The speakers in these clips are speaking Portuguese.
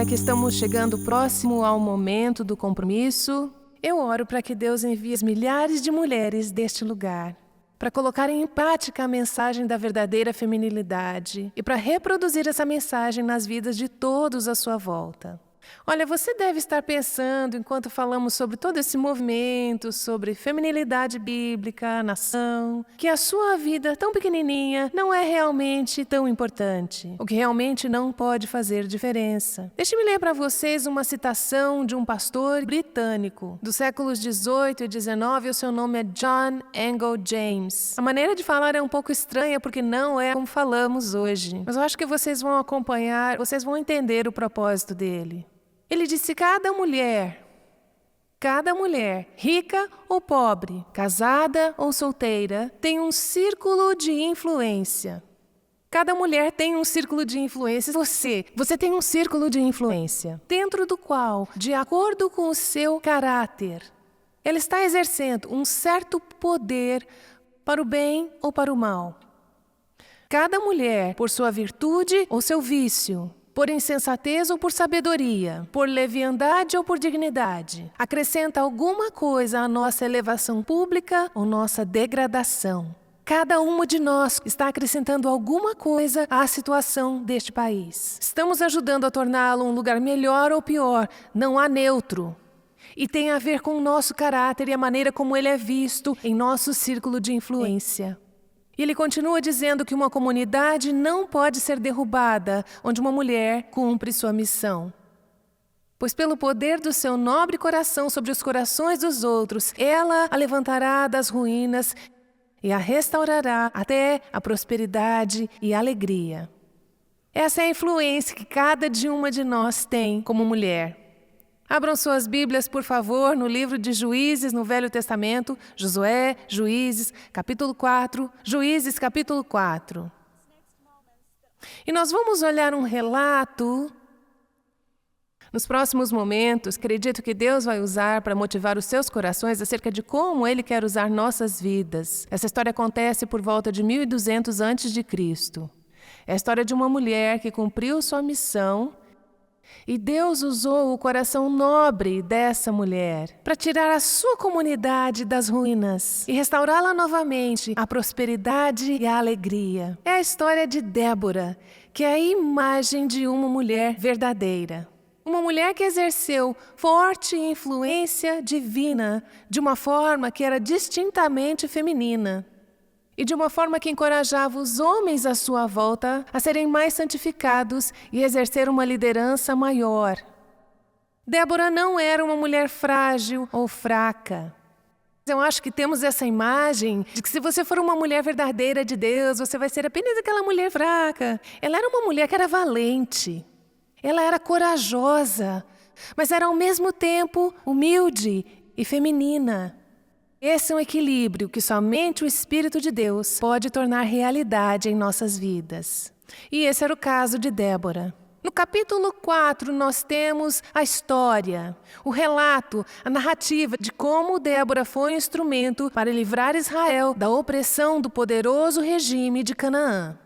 agora que estamos chegando próximo ao momento do compromisso, eu oro para que Deus envie milhares de mulheres deste lugar para colocarem em prática a mensagem da verdadeira feminilidade e para reproduzir essa mensagem nas vidas de todos à sua volta. Olha, você deve estar pensando, enquanto falamos sobre todo esse movimento, sobre feminilidade bíblica, nação, que a sua vida tão pequenininha não é realmente tão importante, o que realmente não pode fazer diferença. Deixe-me ler para vocês uma citação de um pastor britânico dos séculos 18 e 19, o seu nome é John Angell James. A maneira de falar é um pouco estranha porque não é como falamos hoje, mas eu acho que vocês vão acompanhar, vocês vão entender o propósito dele. Ele disse: cada mulher, rica ou pobre, casada ou solteira, tem um círculo de influência. Cada mulher tem um círculo de influência. Você tem um círculo de influência, dentro do qual, de acordo com o seu caráter, ela está exercendo um certo poder para o bem ou para o mal. Cada mulher, por sua virtude ou seu vício, por insensatez ou por sabedoria, por leviandade ou por dignidade, acrescenta alguma coisa à nossa elevação pública ou nossa degradação. Cada uma de nós está acrescentando alguma coisa à situação deste país. Estamos ajudando a torná-lo um lugar melhor ou pior, não há neutro. E tem a ver com o nosso caráter e a maneira como ele é visto em nosso círculo de influência. E ele continua dizendo que uma comunidade não pode ser derrubada onde uma mulher cumpre sua missão. Pois pelo poder do seu nobre coração sobre os corações dos outros, ela a levantará das ruínas e a restaurará até a prosperidade e a alegria. Essa é a influência que cada uma de nós tem como mulher. Abram suas Bíblias, por favor, no livro de Juízes, no Velho Testamento, Josué, Juízes, capítulo 4, Juízes, capítulo 4. E nós vamos olhar um relato, nos próximos momentos, acredito que Deus vai usar para motivar os seus corações acerca de como Ele quer usar nossas vidas. Essa história acontece por volta de 1200 a.C. É a história de uma mulher que cumpriu sua missão. E Deus usou o coração nobre dessa mulher para tirar a sua comunidade das ruínas e restaurá-la novamente à prosperidade e à alegria. É a história de Débora, que é a imagem de uma mulher verdadeira. Uma mulher que exerceu forte influência divina de uma forma que era distintamente feminina. E de uma forma que encorajava os homens à sua volta a serem mais santificados e exercer uma liderança maior. Débora não era uma mulher frágil ou fraca. Eu acho que temos essa imagem de que se você for uma mulher verdadeira de Deus, você vai ser apenas aquela mulher fraca. Ela era uma mulher que era valente. Ela era corajosa, mas era ao mesmo tempo humilde e feminina. Esse é um equilíbrio que somente o Espírito de Deus pode tornar realidade em nossas vidas. E esse era o caso de Débora. No capítulo 4, nós temos a história, o relato, a narrativa de como Débora foi um instrumento para livrar Israel da opressão do poderoso regime de Canaã.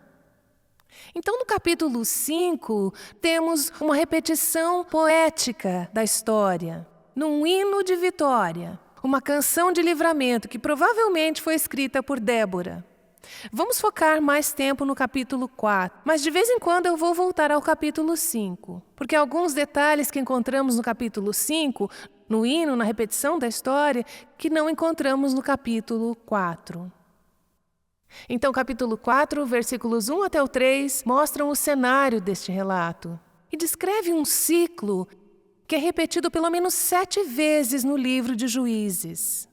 Então, no capítulo 5, temos uma repetição poética da história, num hino de vitória. Uma canção de livramento que provavelmente foi escrita por Débora. Vamos focar mais tempo no capítulo 4, mas de vez em quando eu vou voltar ao capítulo 5, porque alguns detalhes que encontramos no capítulo 5, no hino, na repetição da história, que não encontramos no capítulo 4. Então, capítulo 4, versículos 1 até o 3, mostram o cenário deste relato e descreve um ciclo que é repetido pelo menos 7 vezes no livro de Juízes.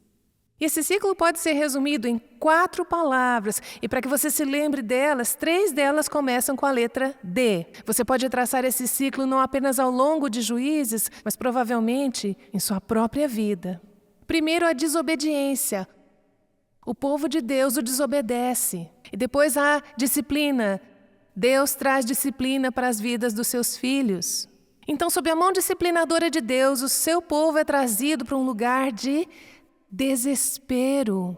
E esse ciclo pode ser resumido em 4 palavras, e para que você se lembre delas, 3 delas começam com a letra D. Você pode traçar esse ciclo não apenas ao longo de Juízes, mas provavelmente em sua própria vida. Primeiro, a desobediência. O povo de Deus o desobedece. E depois a disciplina. Deus traz disciplina para as vidas dos seus filhos. Então, sob a mão disciplinadora de Deus, o seu povo é trazido para um lugar de desespero.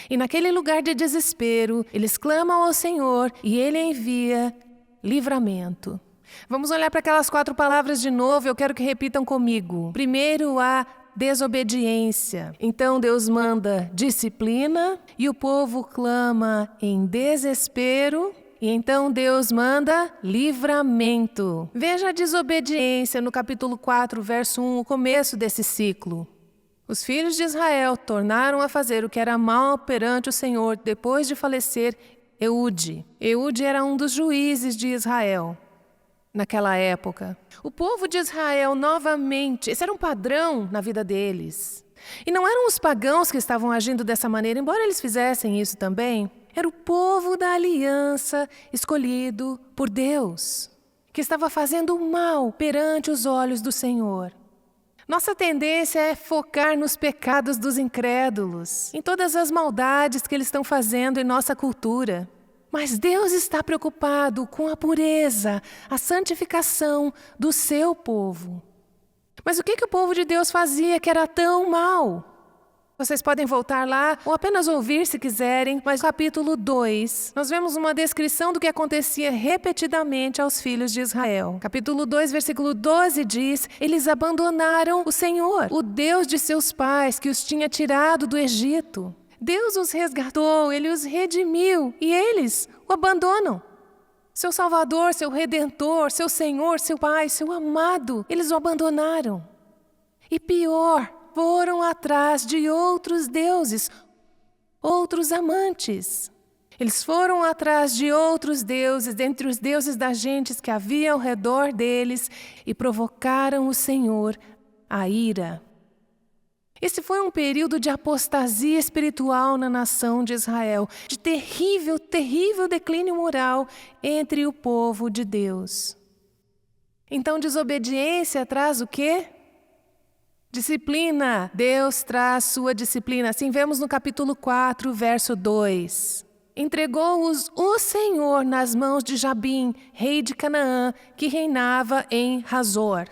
E naquele lugar de desespero, eles clamam ao Senhor e Ele envia livramento. Vamos olhar para aquelas 4 palavras de novo, eu quero que repitam comigo. Primeiro, a desobediência. Então Deus manda disciplina e o povo clama em desespero. E então Deus manda livramento. Veja a desobediência no capítulo 4, verso 1, o começo desse ciclo. Os filhos de Israel tornaram a fazer o que era mal perante o Senhor depois de falecer Eude. Eude era um dos juízes de Israel naquela época. O povo de Israel novamente, esse era um padrão na vida deles. E não eram os pagãos que estavam agindo dessa maneira, embora eles fizessem isso também. Era o povo da aliança escolhido por Deus, que estava fazendo o mal perante os olhos do Senhor. Nossa tendência é focar nos pecados dos incrédulos, em todas as maldades que eles estão fazendo em nossa cultura. Mas Deus está preocupado com a pureza, a santificação do seu povo. Mas o que o povo de Deus fazia que era tão mal? Vocês podem voltar lá ou apenas ouvir se quiserem, mas no capítulo 2, nós vemos uma descrição do que acontecia repetidamente aos filhos de Israel. Capítulo 2, versículo 12 diz: eles abandonaram o Senhor, o Deus de seus pais, que os tinha tirado do Egito. Deus os resgatou, Ele os redimiu e eles o abandonam. Seu Salvador, seu Redentor, seu Senhor, seu Pai, seu amado, eles o abandonaram. E pior, foram atrás de outros deuses, outros amantes. Eles foram atrás de outros deuses, dentre os deuses das gentes que havia ao redor deles, e provocaram o Senhor a ira. Esse foi um período de apostasia espiritual na nação de Israel, de terrível, terrível declínio moral entre o povo de Deus. Então, desobediência traz o quê? Disciplina. Deus traz sua disciplina. Assim vemos no capítulo 4, verso 2. Entregou-os o Senhor nas mãos de Jabim, rei de Canaã, que reinava em Hazor.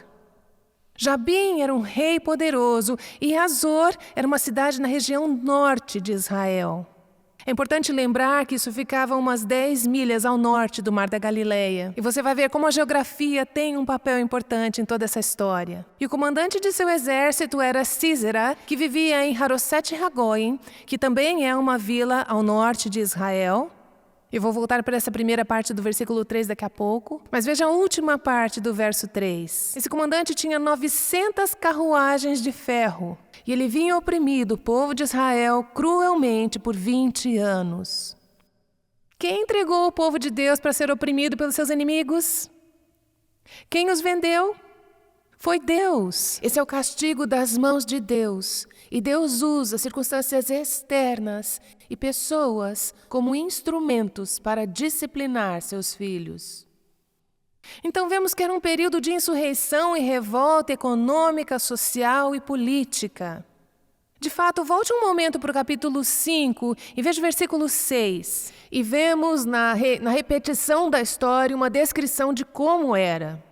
Jabim era um rei poderoso e Hazor era uma cidade na região norte de Israel. É importante lembrar que isso ficava umas 10 milhas ao norte do Mar da Galileia. E você vai ver como a geografia tem um papel importante em toda essa história. E o comandante de seu exército era Sísera, que vivia em Haroset-Hagoim, que também é uma vila ao norte de Israel. Eu vou voltar para essa primeira parte do versículo 3 daqui a pouco. Mas veja a última parte do verso 3. Esse comandante tinha 900 carruagens de ferro. E ele vinha oprimido o povo de Israel cruelmente por 20 anos. Quem entregou o povo de Deus para ser oprimido pelos seus inimigos? Quem os vendeu? Foi Deus. Esse é o castigo das mãos de Deus. E Deus usa circunstâncias externas e pessoas como instrumentos para disciplinar seus filhos. Então vemos que era um período de insurreição e revolta econômica, social e política. De fato, volte um momento para o capítulo 5 e veja o versículo 6. E vemos na repetição da história uma descrição de como era.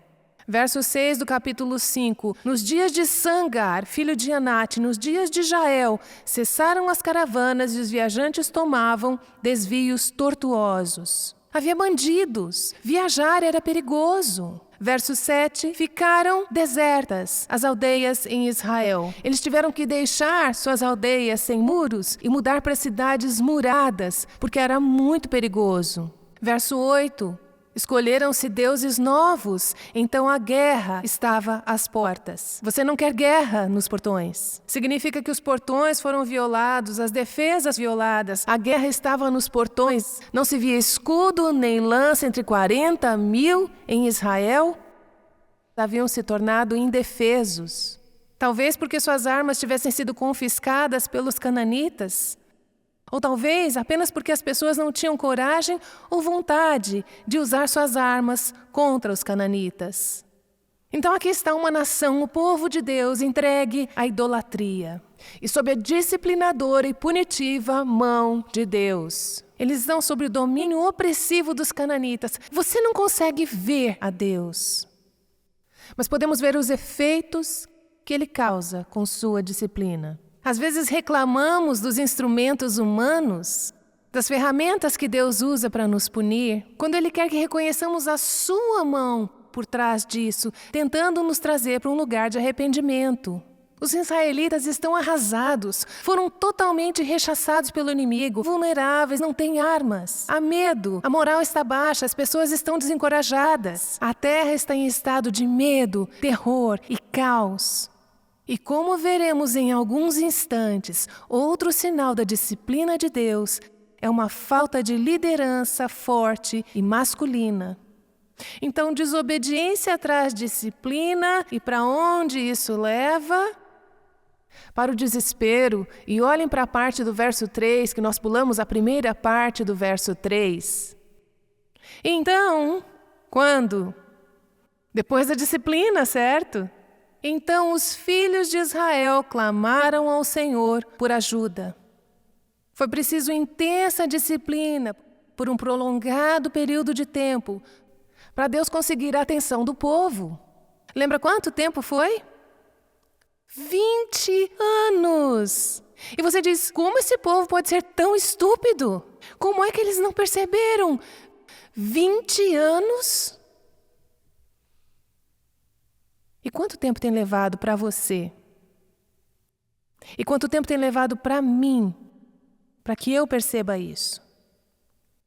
Verso 6 do capítulo 5. Nos dias de Sangar, filho de Anate, nos dias de Jael, cessaram as caravanas e os viajantes tomavam desvios tortuosos. Havia bandidos. Viajar era perigoso. Verso 7. Ficaram desertas as aldeias em Israel. Eles tiveram que deixar suas aldeias sem muros e mudar para cidades muradas, porque era muito perigoso. Verso 8. Escolheram-se deuses novos, então a guerra estava às portas. Você não quer guerra nos portões. Significa que os portões foram violados, as defesas violadas. A guerra estava nos portões. Não se via escudo nem lança entre 40 mil em Israel. Haviam se tornado indefesos. Talvez porque suas armas tivessem sido confiscadas pelos cananitas. Ou talvez apenas porque as pessoas não tinham coragem ou vontade de usar suas armas contra os cananitas. Então aqui está uma nação, o povo de Deus, entregue à idolatria e sob a disciplinadora e punitiva mão de Deus. Eles estão sob o domínio opressivo dos cananitas. Você não consegue ver a Deus, mas podemos ver os efeitos que Ele causa com sua disciplina. Às vezes reclamamos dos instrumentos humanos, das ferramentas que Deus usa para nos punir, quando Ele quer que reconheçamos a sua mão por trás disso, tentando nos trazer para um lugar de arrependimento. Os israelitas estão arrasados, foram totalmente rechaçados pelo inimigo, vulneráveis, não têm armas. Há medo, a moral está baixa, as pessoas estão desencorajadas. A terra está em estado de medo, terror e caos. E como veremos em alguns instantes, outro sinal da disciplina de Deus é uma falta de liderança forte e masculina. Então, desobediência traz disciplina, e para onde isso leva? Para o desespero. E olhem para a parte do verso 3, que nós pulamos a primeira parte do verso 3. Então, quando? Depois da disciplina, certo? Então os filhos de Israel clamaram ao Senhor por ajuda. Foi preciso intensa disciplina por um prolongado período de tempo para Deus conseguir a atenção do povo. Lembra quanto tempo foi? 20 anos! E você diz, como esse povo pode ser tão estúpido? Como é que eles não perceberam? 20 anos? E quanto tempo tem levado para você? E quanto tempo tem levado para mim, para que eu perceba isso?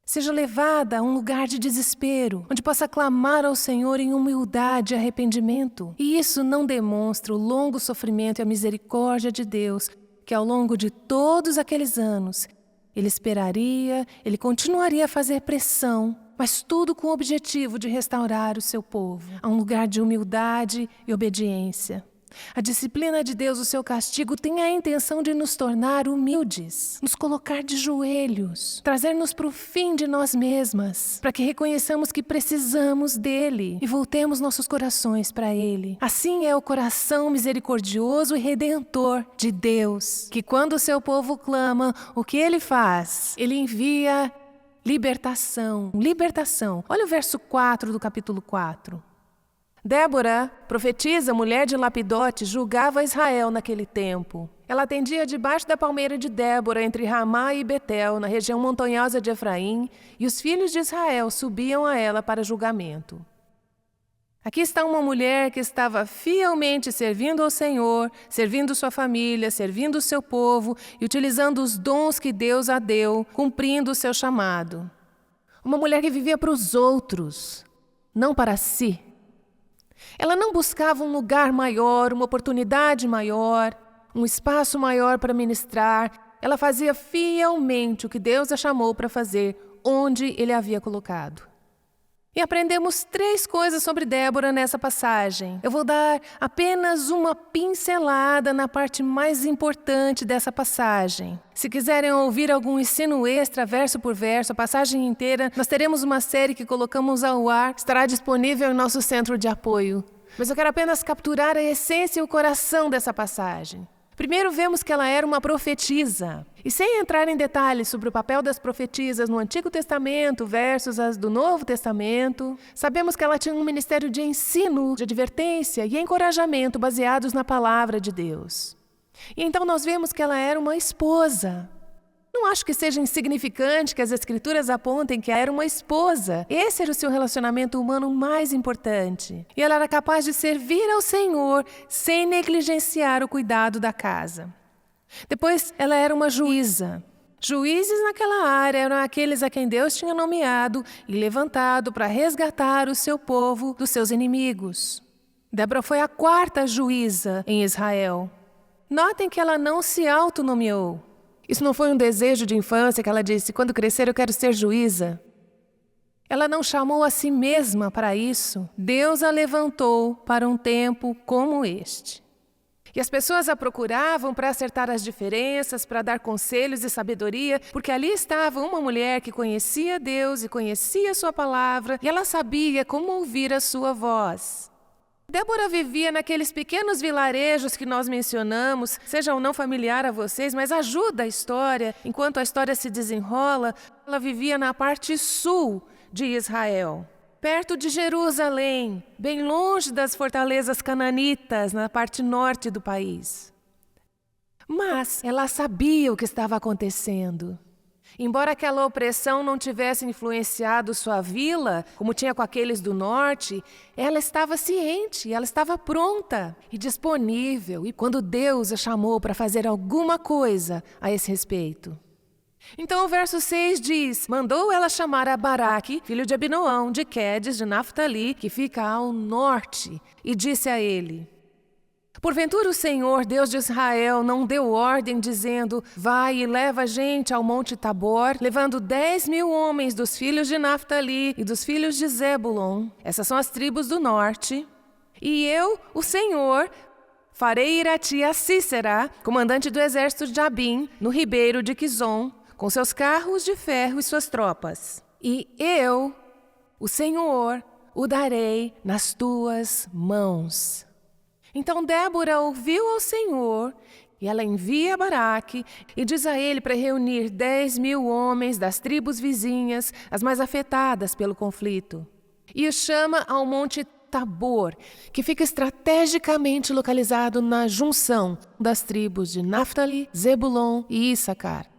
Seja levada a um lugar de desespero, onde possa clamar ao Senhor em humildade e arrependimento. E isso não demonstra o longo sofrimento e a misericórdia de Deus, que ao longo de todos aqueles anos, Ele continuaria a fazer pressão, mas tudo com o objetivo de restaurar o seu povo a um lugar de humildade e obediência. A disciplina de Deus, o seu castigo, tem a intenção de nos tornar humildes, nos colocar de joelhos, trazer-nos para o fim de nós mesmas, para que reconheçamos que precisamos dele e voltemos nossos corações para ele. Assim é o coração misericordioso e redentor de Deus, que quando o seu povo clama, o que ele faz? Ele envia libertação. Olha o verso 4 do capítulo 4. Débora, profetisa, mulher de Lapidote, julgava Israel naquele tempo. Ela atendia debaixo da palmeira de Débora, entre Ramá e Betel, na região montanhosa de Efraim, e os filhos de Israel subiam a ela para julgamento. Aqui está uma mulher que estava fielmente servindo ao Senhor, servindo sua família, servindo o seu povo e utilizando os dons que Deus a deu, cumprindo o seu chamado. Uma mulher que vivia para os outros, não para si. Ela não buscava um lugar maior, uma oportunidade maior, um espaço maior para ministrar. Ela fazia fielmente o que Deus a chamou para fazer, onde Ele a havia colocado. E aprendemos 3 coisas sobre Débora nessa passagem. Eu vou dar apenas uma pincelada na parte mais importante dessa passagem. Se quiserem ouvir algum ensino extra, verso por verso, a passagem inteira, nós teremos uma série que colocamos ao ar, estará disponível em nosso centro de apoio. Mas eu quero apenas capturar a essência e o coração dessa passagem. Primeiro vemos que ela era uma profetisa. E sem entrar em detalhes sobre o papel das profetisas no Antigo Testamento versus as do Novo Testamento, sabemos que ela tinha um ministério de ensino, de advertência e encorajamento baseados na palavra de Deus. E então nós vemos que ela era uma esposa. Não acho que seja insignificante que as Escrituras apontem que ela era uma esposa. Esse era o seu relacionamento humano mais importante. E ela era capaz de servir ao Senhor sem negligenciar o cuidado da casa. Depois, ela era uma juíza. Juízes naquela área eram aqueles a quem Deus tinha nomeado e levantado para resgatar o seu povo dos seus inimigos. Débora foi a 4ª juíza em Israel. Notem que ela não se autonomeou. Isso não foi um desejo de infância que ela disse, quando crescer eu quero ser juíza. Ela não chamou a si mesma para isso. Deus a levantou para um tempo como este. E as pessoas a procuravam para acertar as diferenças, para dar conselhos e sabedoria, porque ali estava uma mulher que conhecia Deus e conhecia sua palavra, e ela sabia como ouvir a sua voz. Débora vivia naqueles pequenos vilarejos que nós mencionamos, seja ou não familiar a vocês, mas ajuda a história. Enquanto a história se desenrola, ela vivia na parte sul de Israel, perto de Jerusalém, bem longe das fortalezas cananitas, na parte norte do país. Mas ela sabia o que estava acontecendo. Embora aquela opressão não tivesse influenciado sua vila, como tinha com aqueles do norte, ela estava ciente, ela estava pronta e disponível, e quando Deus a chamou para fazer alguma coisa a esse respeito. Então o verso 6 diz: mandou ela chamar a Baraque, filho de Abinoão, de Quedes, de Naftali, que fica ao norte, e disse a ele: porventura o Senhor, Deus de Israel, não deu ordem, dizendo: vai e leva gente ao monte Tabor, levando 10.000 homens dos filhos de Naftali e dos filhos de Zebulon. Essas são as tribos do norte. E eu, o Senhor, farei ir a ti a Sísera, comandante do exército de Jabim, no ribeiro de Quizon, com seus carros de ferro e suas tropas. E eu, o Senhor, o darei nas tuas mãos. Então Débora ouviu ao Senhor, e ela envia a Baraque e diz a ele para reunir 10.000 homens das tribos vizinhas, as mais afetadas pelo conflito. E os chama ao monte Tabor, que fica estrategicamente localizado na junção das tribos de Naftali, Zebulon e Issacar.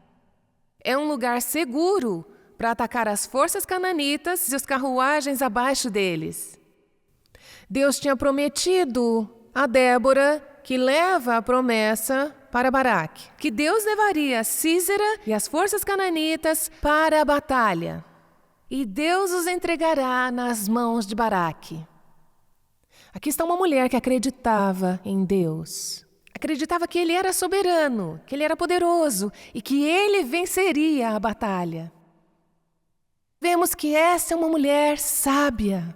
É um lugar seguro para atacar as forças cananitas e os carruagens abaixo deles. Deus tinha prometido a Débora, que leva a promessa para Baraque, que Deus levaria Sísera e as forças cananitas para a batalha. E Deus os entregará nas mãos de Baraque. Aqui está uma mulher que acreditava em Deus. Acreditava que Ele era soberano, que Ele era poderoso e que Ele venceria a batalha. Vemos que essa é uma mulher sábia,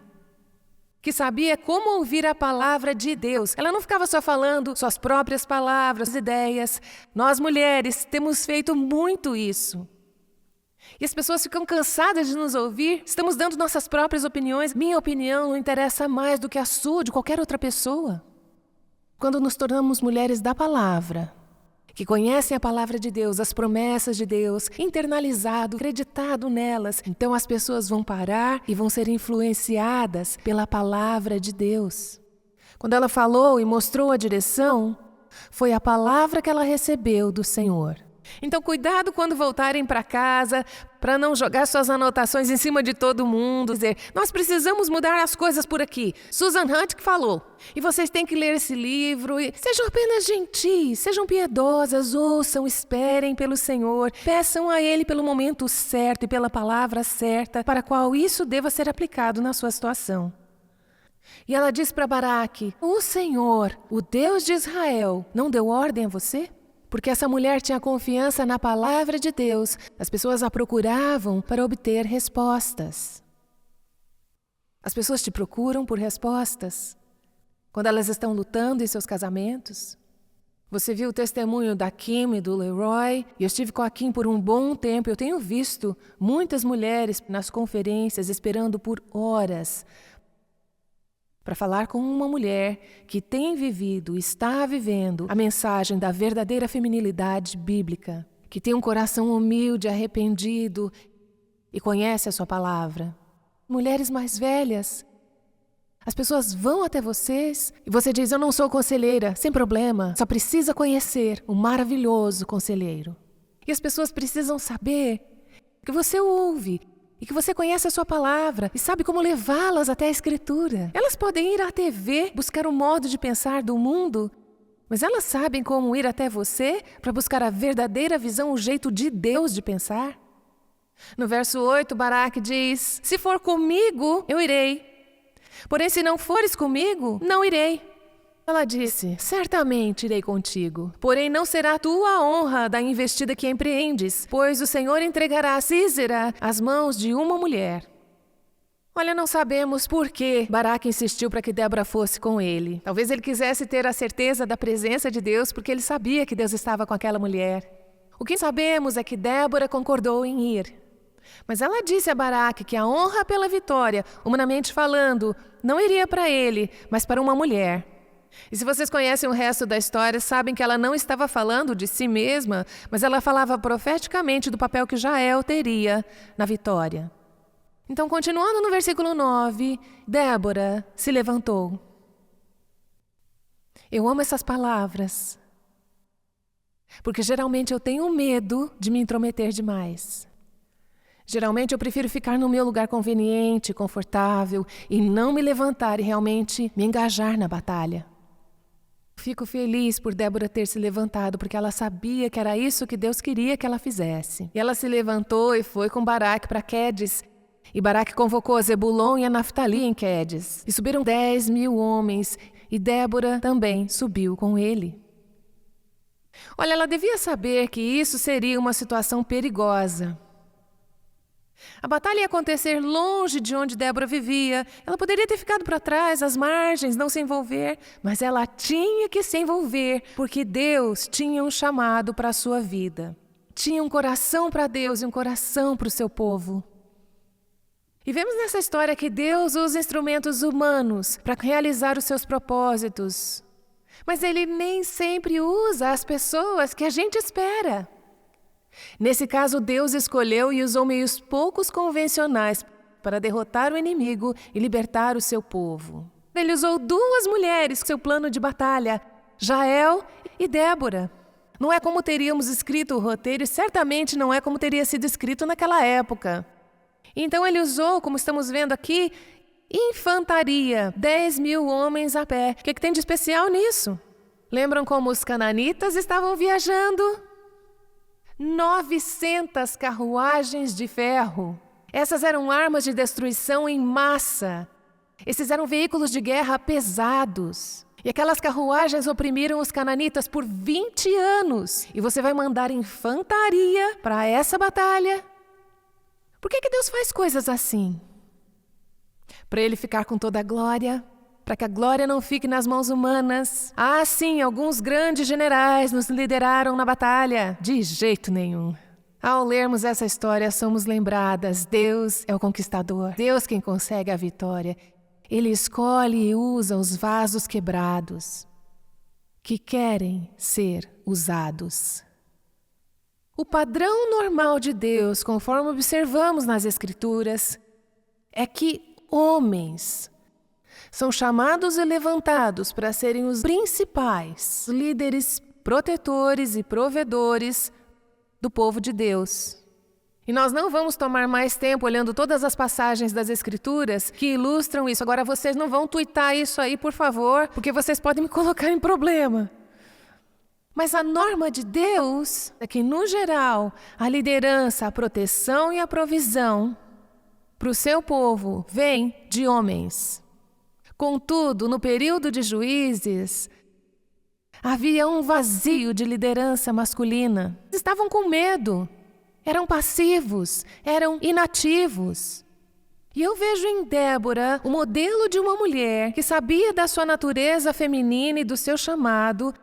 que sabia como ouvir a palavra de Deus. Ela não ficava só falando suas próprias palavras, ideias. Nós, mulheres, temos feito muito isso. E as pessoas ficam cansadas de nos ouvir. Estamos dando nossas próprias opiniões. Minha opinião não interessa mais do que a sua, de qualquer outra pessoa. Quando nos tornamos mulheres da palavra, que conhecem a palavra de Deus, as promessas de Deus, internalizado, acreditado nelas, então as pessoas vão parar e vão ser influenciadas pela palavra de Deus. Quando ela falou e mostrou a direção, foi a palavra que ela recebeu do Senhor. Então cuidado quando voltarem para casa, para não jogar suas anotações em cima de todo mundo, dizer: nós precisamos mudar as coisas por aqui. Susan Hunt que falou. E vocês têm que ler esse livro. E sejam apenas gentis, sejam piedosas, ouçam, esperem pelo Senhor. Peçam a Ele pelo momento certo e pela palavra certa para a qual isso deva ser aplicado na sua situação. E ela diz para Baraque: o Senhor, o Deus de Israel, não deu ordem a você? Porque essa mulher tinha confiança na palavra de Deus, as pessoas a procuravam para obter respostas. As pessoas te procuram por respostas quando elas estão lutando em seus casamentos. Você viu o testemunho da Kim e do Leroy, e eu estive com a Kim por um bom tempo. Eu tenho visto muitas mulheres nas conferências esperando por horas para falar com uma mulher que tem vivido, está vivendo a mensagem da verdadeira feminilidade bíblica, que tem um coração humilde, arrependido e conhece a sua palavra. Mulheres mais velhas, as pessoas vão até vocês e você diz: eu não sou conselheira, sem problema, só precisa conhecer o maravilhoso conselheiro. E as pessoas precisam saber que você ouve, e que você conhece a sua palavra e sabe como levá-las até a Escritura. Elas podem ir à TV, buscar um modo de pensar do mundo, mas elas sabem como ir até você para buscar a verdadeira visão, o jeito de Deus de pensar. No verso 8, Baraque diz: se for comigo, eu irei. Porém, se não fores comigo, não irei. Ela disse: certamente irei contigo, porém não será tua honra da investida que empreendes, pois o Senhor entregará a Sísera às mãos de uma mulher. Olha, não sabemos por que Baraque insistiu para que Débora fosse com ele. Talvez ele quisesse ter a certeza da presença de Deus, porque ele sabia que Deus estava com aquela mulher. O que sabemos é que Débora concordou em ir. Mas ela disse a Baraque que a honra pela vitória, humanamente falando, não iria para ele, mas para uma mulher. E se vocês conhecem o resto da história, sabem que ela não estava falando de si mesma, mas ela falava profeticamente do papel que Jael teria na vitória. Então, continuando no versículo 9, Débora se levantou. Eu amo essas palavras. Porque geralmente eu tenho medo de me intrometer demais. Geralmente eu prefiro ficar no meu lugar conveniente, confortável e não me levantar e realmente me engajar na batalha. Fico feliz por Débora ter se levantado, porque ela sabia que era isso que Deus queria que ela fizesse. E ela se levantou e foi com Baraque para Quedes. E Baraque convocou a Zebulon e a Naftali em Quedes. E subiram 10.000 homens, e Débora também subiu com ele. Olha, ela devia saber que isso seria uma situação perigosa. A batalha ia acontecer longe de onde Débora vivia. Ela poderia ter ficado para trás, às margens, não se envolver. Mas ela tinha que se envolver, porque Deus tinha um chamado para a sua vida. Tinha um coração para Deus e um coração para o seu povo. E vemos nessa história que Deus usa instrumentos humanos para realizar os seus propósitos. Mas Ele nem sempre usa as pessoas que a gente espera. Nesse caso, Deus escolheu e usou meios poucos convencionais para derrotar o inimigo e libertar o seu povo. Ele usou 2 mulheres com seu plano de batalha, Jael e Débora. Não é como teríamos escrito o roteiro e certamente não é como teria sido escrito naquela época. Então ele usou, como estamos vendo aqui, infantaria, 10.000 homens a pé. O que tem de especial nisso? Lembram como os cananitas estavam viajando? 900 carruagens de ferro. Essas eram armas de destruição em massa. Esses eram veículos de guerra pesados. E aquelas carruagens oprimiram os cananitas por 20 anos. E você vai mandar infantaria para essa batalha? Por que Deus faz coisas assim? Para Ele ficar com toda a glória? Para que a glória não fique nas mãos humanas? Ah, sim, alguns grandes generais nos lideraram na batalha. De jeito nenhum. Ao lermos essa história, somos lembradas: Deus é o conquistador. Deus quem consegue a vitória. Ele escolhe e usa os vasos quebrados que querem ser usados. O padrão normal de Deus, conforme observamos nas Escrituras, é que homens são chamados e levantados para serem os principais líderes, protetores e provedores do povo de Deus. E nós não vamos tomar mais tempo olhando todas as passagens das Escrituras que ilustram isso. Agora vocês não vão tuitar isso aí, por favor, porque vocês podem me colocar em problema. Mas a norma de Deus é que, no geral, a liderança, a proteção e a provisão para o seu povo vem de homens. Contudo, no período de Juízes, havia um vazio de liderança masculina. Estavam com medo, eram passivos, eram inativos. E eu vejo em Débora o modelo de uma mulher que sabia da sua natureza feminina e do seu chamado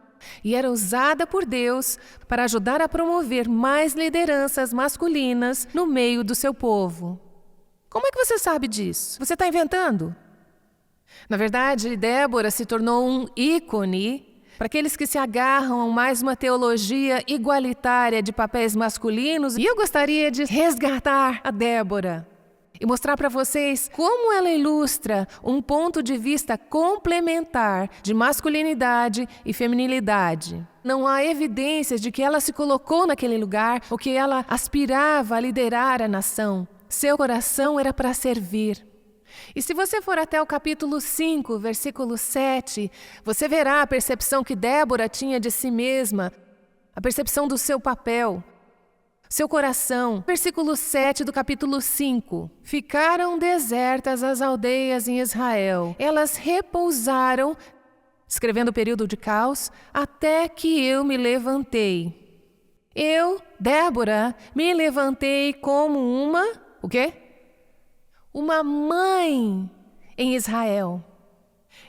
e era usada por Deus para ajudar a promover mais lideranças masculinas no meio do seu povo. Como é que você sabe disso? Você está inventando? Na verdade, Débora se tornou um ícone para aqueles que se agarram a mais uma teologia igualitária de papéis masculinos. E eu gostaria de resgatar a Débora e mostrar para vocês como ela ilustra um ponto de vista complementar de masculinidade e feminilidade. Não há evidências de que ela se colocou naquele lugar ou que ela aspirava a liderar a nação. Seu coração era para servir. E se você for até o capítulo 5, versículo 7, você verá a percepção que Débora tinha de si mesma, a percepção do seu papel, seu coração. Versículo 7 do capítulo 5. Ficaram desertas as aldeias em Israel. Elas repousaram, descrevendo o período de caos, até que eu me levantei. Eu, Débora, me levantei como o quê? Uma mãe em Israel.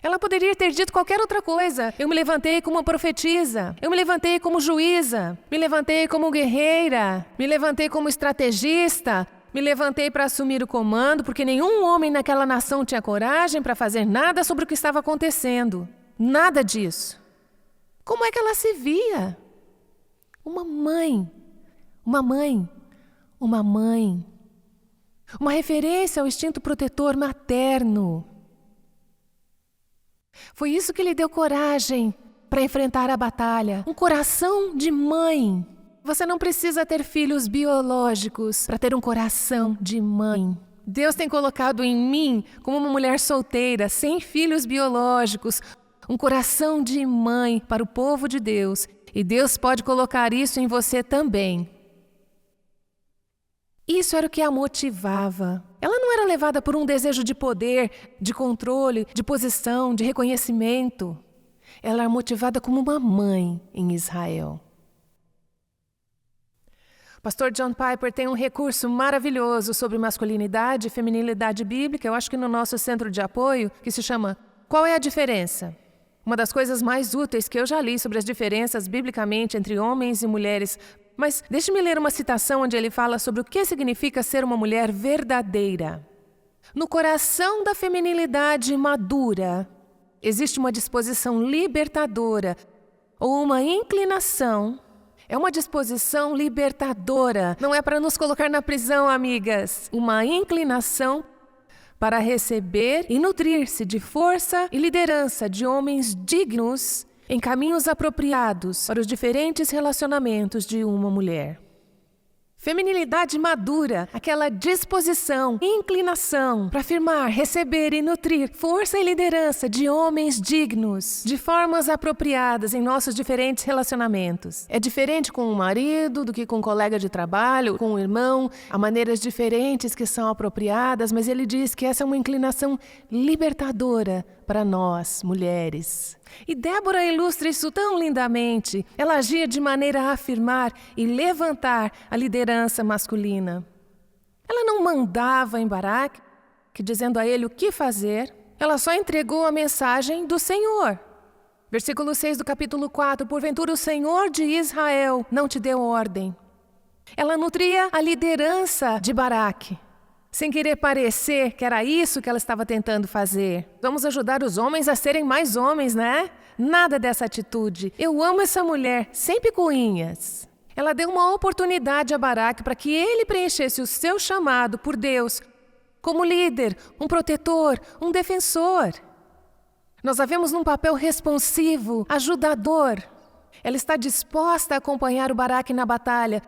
Ela poderia ter dito qualquer outra coisa. Eu me levantei como profetisa. Eu me levantei como juíza. Me levantei como guerreira. Me levantei como estrategista. Me levantei para assumir o comando, porque nenhum homem naquela nação tinha coragem para fazer nada sobre o que estava acontecendo. Nada disso. Como é que ela se via? Uma mãe. Uma mãe. Uma mãe. Uma referência ao instinto protetor materno. Foi isso que lhe deu coragem para enfrentar a batalha. Um coração de mãe. Você não precisa ter filhos biológicos para ter um coração de mãe. Deus tem colocado em mim, como uma mulher solteira, sem filhos biológicos, um coração de mãe para o povo de Deus. E Deus pode colocar isso em você também. Isso era o que a motivava. Ela não era levada por um desejo de poder, de controle, de posição, de reconhecimento. Ela era motivada como uma mãe em Israel. Pastor John Piper tem um recurso maravilhoso sobre masculinidade e feminilidade bíblica, eu acho que no nosso centro de apoio, que se chama Qual é a Diferença? Uma das coisas mais úteis que eu já li sobre as diferenças biblicamente entre homens e mulheres. Mas deixe-me ler uma citação onde ele fala sobre o que significa ser uma mulher verdadeira. No coração da feminilidade madura, existe uma disposição libertadora ou uma inclinação. É uma disposição libertadora. Não é para nos colocar na prisão, amigas. Uma inclinação para receber e nutrir-se de força e liderança de homens dignos em caminhos apropriados para os diferentes relacionamentos de uma mulher. Feminilidade madura, aquela disposição, inclinação para afirmar, receber e nutrir força e liderança de homens dignos, de formas apropriadas em nossos diferentes relacionamentos. É diferente com o marido do que com um colega de trabalho, com o irmão, há maneiras diferentes que são apropriadas, mas ele diz que essa é uma inclinação libertadora para nós, mulheres. E Débora ilustra isso tão lindamente. Ela agia de maneira a afirmar e levantar a liderança masculina. Ela não mandava em Baraque, dizendo a ele o que fazer. Ela só entregou a mensagem do Senhor. Versículo 6 do capítulo 4. Porventura o Senhor de Israel não te deu ordem. Ela nutria a liderança de Baraque, sem querer parecer que era isso que ela estava tentando fazer. Vamos ajudar os homens a serem mais homens, né? Nada dessa atitude. Eu amo essa mulher, sem picuinhas. Ela deu uma oportunidade a Baraque para que ele preenchesse o seu chamado por Deus como líder, um protetor, um defensor. Nós a vemos num papel responsivo, ajudador. Ela está disposta a acompanhar o Baraque na batalha,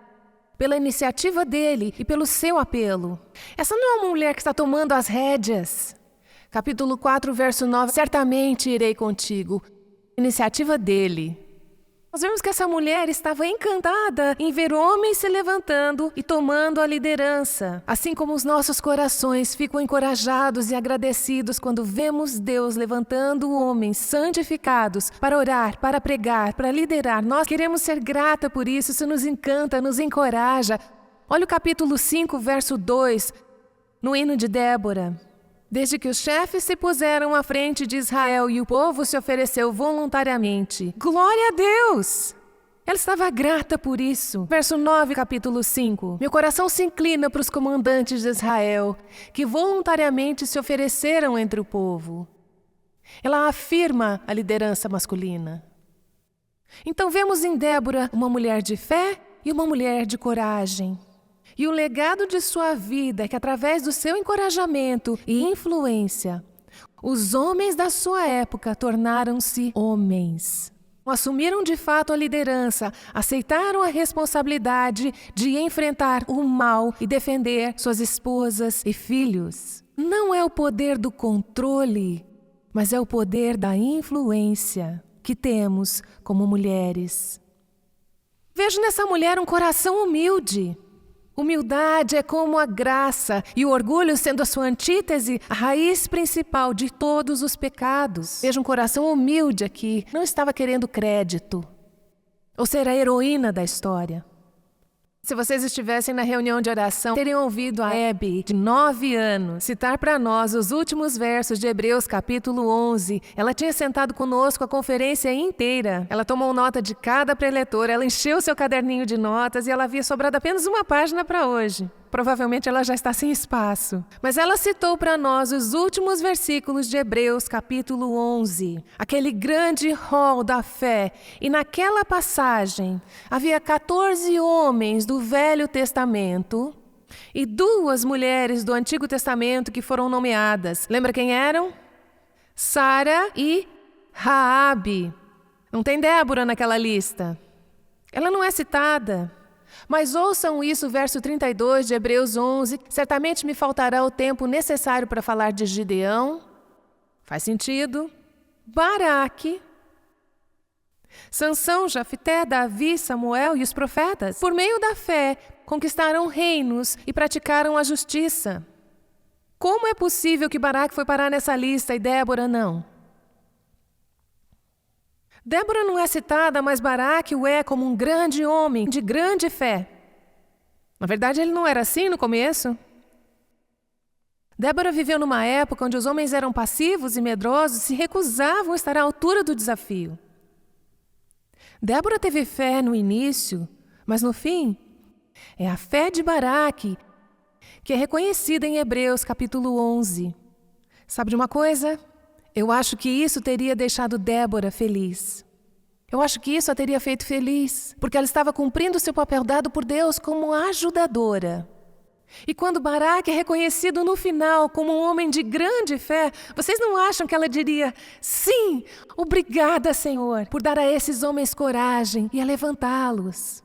pela iniciativa dele e pelo seu apelo. Essa não é uma mulher que está tomando as rédeas. Capítulo 4, verso 9. Certamente irei contigo. Iniciativa dele. Nós vemos que essa mulher estava encantada em ver homens se levantando e tomando a liderança. Assim como os nossos corações ficam encorajados e agradecidos quando vemos Deus levantando homens santificados para orar, para pregar, para liderar. Nós queremos ser grata por isso, isso nos encanta, nos encoraja. Olha o capítulo 5, verso 2, no hino de Débora. Desde que os chefes se puseram à frente de Israel e o povo se ofereceu voluntariamente. Glória a Deus! Ela estava grata por isso. Verso 9, capítulo 5. Meu coração se inclina para os comandantes de Israel, que voluntariamente se ofereceram entre o povo. Ela afirma a liderança masculina. Então vemos em Débora uma mulher de fé e uma mulher de coragem. E o legado de sua vida é que, através do seu encorajamento e influência, os homens da sua época tornaram-se homens. Assumiram de fato a liderança, aceitaram a responsabilidade de enfrentar o mal e defender suas esposas e filhos. Não é o poder do controle, mas é o poder da influência que temos como mulheres. Vejo nessa mulher um coração humilde. Humildade é como a graça e o orgulho sendo a sua antítese, a raiz principal de todos os pecados. Veja um coração humilde aqui, não estava querendo crédito ou ser a heroína da história. Se vocês estivessem na reunião de oração, teriam ouvido a Abby, de 9 anos, citar para nós os últimos versos de Hebreus, capítulo 11. Ela tinha sentado conosco a conferência inteira. Ela tomou nota de cada preletor, ela encheu seu caderninho de notas e ela havia sobrado apenas uma página para hoje. Provavelmente ela já está sem espaço. Mas ela citou para nós os últimos versículos de Hebreus, capítulo 11. Aquele grande rol da fé. E naquela passagem, havia 14 homens do Velho Testamento e 2 mulheres do Antigo Testamento que foram nomeadas. Lembra quem eram? Sara e Raabe. Não tem Débora naquela lista. Ela não é citada. Mas ouçam isso, verso 32 de Hebreus 11. Certamente me faltará o tempo necessário para falar de Gideão. Faz sentido. Baraque. Sansão, Jafté, Davi, Samuel e os profetas, por meio da fé, conquistaram reinos e praticaram a justiça. Como é possível que Baraque foi parar nessa lista e Débora não? Débora não é citada, mas Baraque o é como um grande homem de grande fé. Na verdade, ele não era assim no começo. Débora viveu numa época onde os homens eram passivos e medrosos e se recusavam a estar à altura do desafio. Débora teve fé no início, mas no fim, é a fé de Baraque que é reconhecida em Hebreus capítulo 11. Sabe de uma coisa? Eu acho que isso teria deixado Débora feliz. Eu acho que isso a teria feito feliz, porque ela estava cumprindo o seu papel dado por Deus como ajudadora. E quando Baraque é reconhecido no final como um homem de grande fé, vocês não acham que ela diria: sim, obrigada, Senhor, por dar a esses homens coragem e a levantá-los?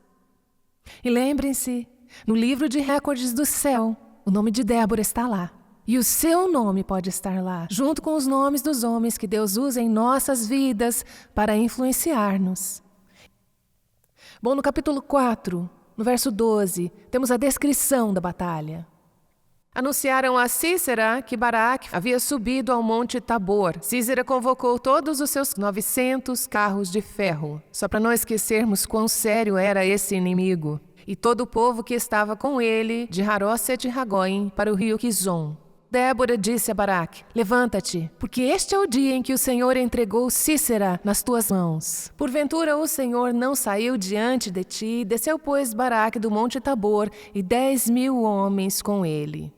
E lembrem-se, no livro de recordes do céu, o nome de Débora está lá. E o seu nome pode estar lá, junto com os nomes dos homens que Deus usa em nossas vidas para influenciar-nos. Bom, no capítulo 4, no verso 12, temos a descrição da batalha. Anunciaram a Sísera que Baraque havia subido ao monte Tabor. Sísera convocou todos os seus 900 carros de ferro, só para não esquecermos quão sério era esse inimigo, e todo o povo que estava com ele, de Haroset-Hagoim para o rio Quizon. Débora disse a Baraque: levanta-te, porque este é o dia em que o Senhor entregou Sísera nas tuas mãos. Porventura o Senhor não saiu diante de ti, desceu, pois, Baraque do monte Tabor e 10.000 homens com ele.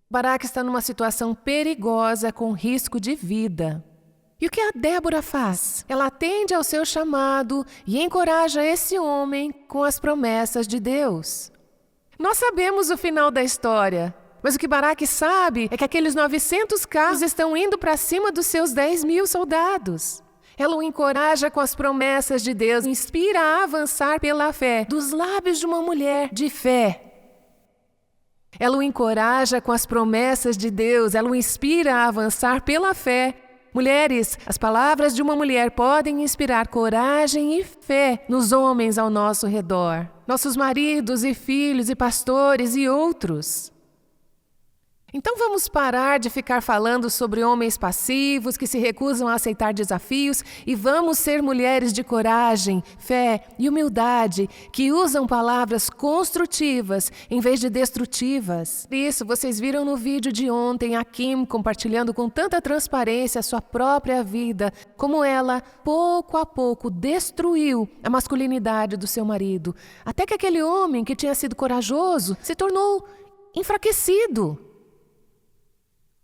Baraque está numa situação perigosa com risco de vida. E o que a Débora faz? Ela atende ao seu chamado e encoraja esse homem com as promessas de Deus. Nós sabemos o final da história. Mas o que Baraque sabe é que aqueles 900 carros estão indo para cima dos seus 10.000 soldados. Ela o encoraja com as promessas de Deus, inspira a avançar pela fé, dos lábios de uma mulher de fé. Ela o encoraja com as promessas de Deus, ela o inspira a avançar pela fé. Mulheres, as palavras de uma mulher podem inspirar coragem e fé nos homens ao nosso redor. Nossos maridos e filhos e pastores e outros. Então vamos parar de ficar falando sobre homens passivos que se recusam a aceitar desafios e vamos ser mulheres de coragem, fé e humildade que usam palavras construtivas em vez de destrutivas. Isso vocês viram no vídeo de ontem a Kim compartilhando com tanta transparência a sua própria vida, como ela, pouco a pouco, destruiu a masculinidade do seu marido, até que aquele homem que tinha sido corajoso se tornou enfraquecido.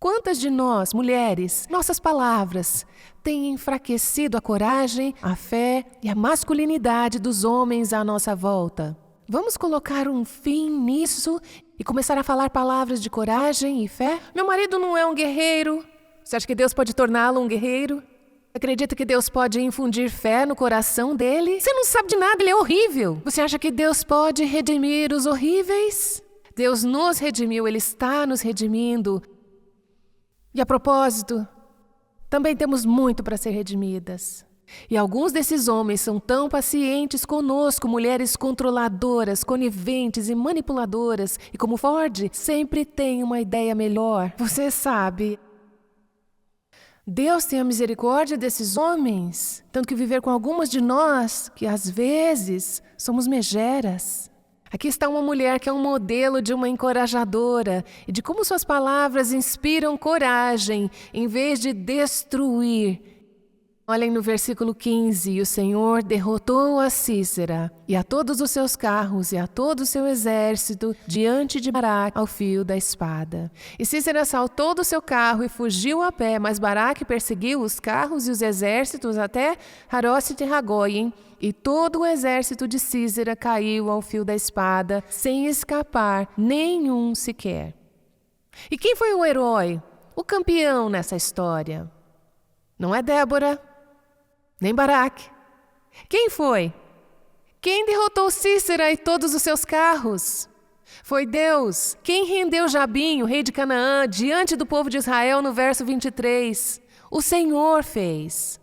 Quantas de nós, mulheres, nossas palavras, têm enfraquecido a coragem, a fé e a masculinidade dos homens à nossa volta? Vamos colocar um fim nisso e começar a falar palavras de coragem e fé? Meu marido não é um guerreiro. Você acha que Deus pode torná-lo um guerreiro? Acredita que Deus pode infundir fé no coração dele? Você não sabe de nada, ele é horrível. Você acha que Deus pode redimir os horríveis? Deus nos redimiu, Ele está nos redimindo. E a propósito, também temos muito para ser redimidas. E alguns desses homens são tão pacientes conosco, mulheres controladoras, coniventes e manipuladoras, e como Ford, sempre tem uma ideia melhor. Você sabe, Deus tem a misericórdia desses homens, tanto que viver com algumas de nós, que às vezes somos megeras. Aqui está uma mulher que é um modelo de uma encorajadora e de como suas palavras inspiram coragem em vez de destruir. Olhem no versículo 15, e o Senhor derrotou a Sísera e a todos os seus carros e a todo o seu exército diante de Baraque ao fio da espada. E Sísera saltou do seu carro e fugiu a pé, mas Baraque perseguiu os carros e os exércitos até Haroset-Hagoim, e todo o exército de Sísera caiu ao fio da espada, sem escapar nenhum sequer. E quem foi o herói, o campeão nessa história? Não é Débora, nem Baraque, Quem foi? Quem derrotou Sísera e todos os seus carros? Foi Deus. Quem rendeu Jabim, o rei de Canaã, diante do povo de Israel no verso 23? O Senhor fez.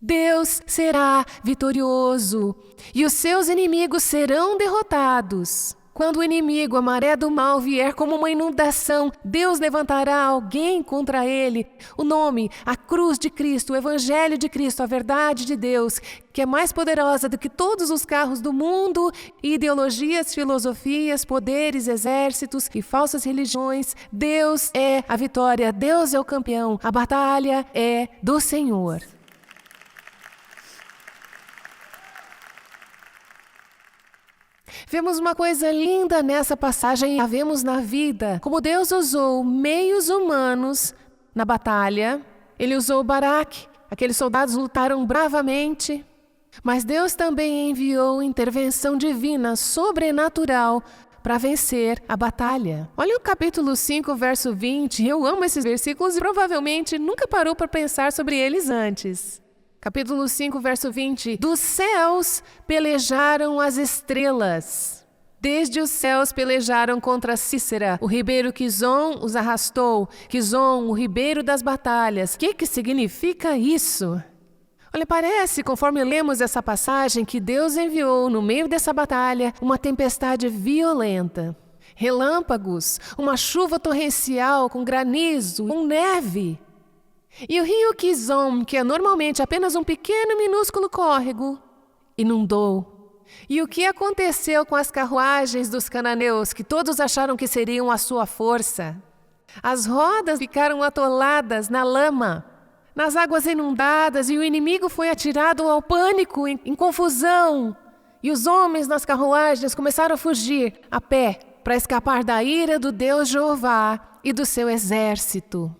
Deus será vitorioso e os seus inimigos serão derrotados. Quando o inimigo, a maré do mal, vier como uma inundação, Deus levantará alguém contra ele. O nome, a cruz de Cristo, o evangelho de Cristo, a verdade de Deus, que é mais poderosa do que todos os carros do mundo, ideologias, filosofias, poderes, exércitos e falsas religiões. Deus é a vitória, Deus é o campeão, a batalha é do Senhor. Vemos uma coisa linda nessa passagem, a vemos na vida. Como Deus usou meios humanos na batalha, Ele usou Baraque, aqueles soldados lutaram bravamente, mas Deus também enviou intervenção divina, sobrenatural, para vencer a batalha. Olha o capítulo 5, verso 20, eu amo esses versículos e provavelmente nunca parou para pensar sobre eles antes. Capítulo 5, verso 20. Dos céus pelejaram as estrelas. Desde os céus pelejaram contra Sísera. O ribeiro Quizon os arrastou. Quizon, o ribeiro das batalhas. O que significa isso? Olha, parece, conforme lemos essa passagem, que Deus enviou no meio dessa batalha uma tempestade violenta. Relâmpagos, uma chuva torrencial com granizo, com neve. E o rio Quizon, que é normalmente apenas um pequeno minúsculo córrego, inundou. E o que aconteceu com as carruagens dos cananeus, que todos acharam que seriam a sua força? As rodas ficaram atoladas na lama, nas águas inundadas, e o inimigo foi atirado ao pânico, em confusão. E os homens nas carruagens começaram a fugir a pé, para escapar da ira do Deus Jeová e do seu exército.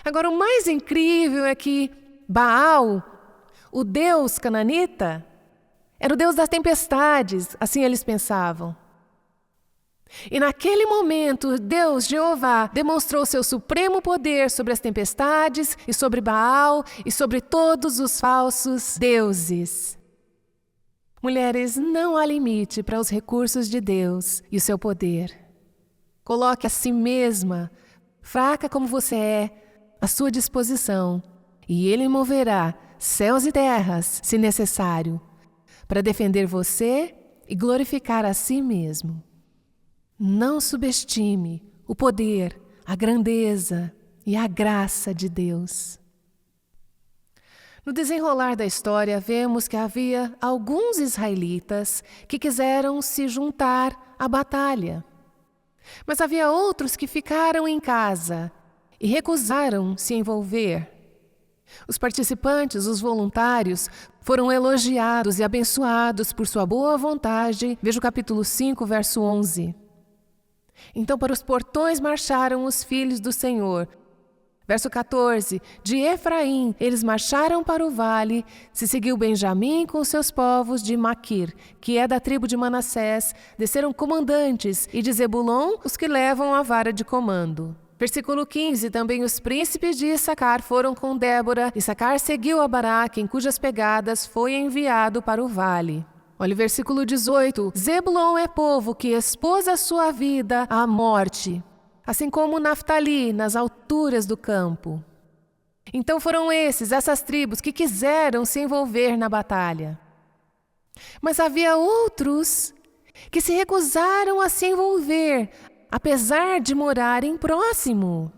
Agora, o mais incrível é que Baal, o deus cananita, era o deus das tempestades, assim eles pensavam. E naquele momento, Deus, Jeová, demonstrou seu supremo poder sobre as tempestades e sobre Baal e sobre todos os falsos deuses. Mulheres, não há limite para os recursos de Deus e o seu poder. Coloque a si mesma, fraca como você é, à sua disposição, e Ele moverá céus e terras, se necessário, para defender você e glorificar a si mesmo. Não subestime o poder, a grandeza e a graça de Deus. No desenrolar da história, vemos que havia alguns israelitas que quiseram se juntar à batalha. Mas havia outros que ficaram em casa e recusaram se envolver. Os participantes, os voluntários, foram elogiados e abençoados por sua boa vontade. Veja o capítulo 5, verso 11. Então para os portões marcharam os filhos do Senhor. Verso 14. De Efraim eles marcharam para o vale, se seguiu Benjamim com seus povos de Maquir, que é da tribo de Manassés, desceram comandantes, e de Zebulon os que levam a vara de comando. Versículo 15, também os príncipes de Issacar foram com Débora. Issacar seguiu a Baraque, em cujas pegadas foi enviado para o vale. Olha o versículo 18. Zebulon é povo que expôs a sua vida à morte, assim como Naftali, nas alturas do campo. Então foram essas tribos que quiseram se envolver na batalha. Mas havia outros que se recusaram a se envolver, apesar de morarem próximo.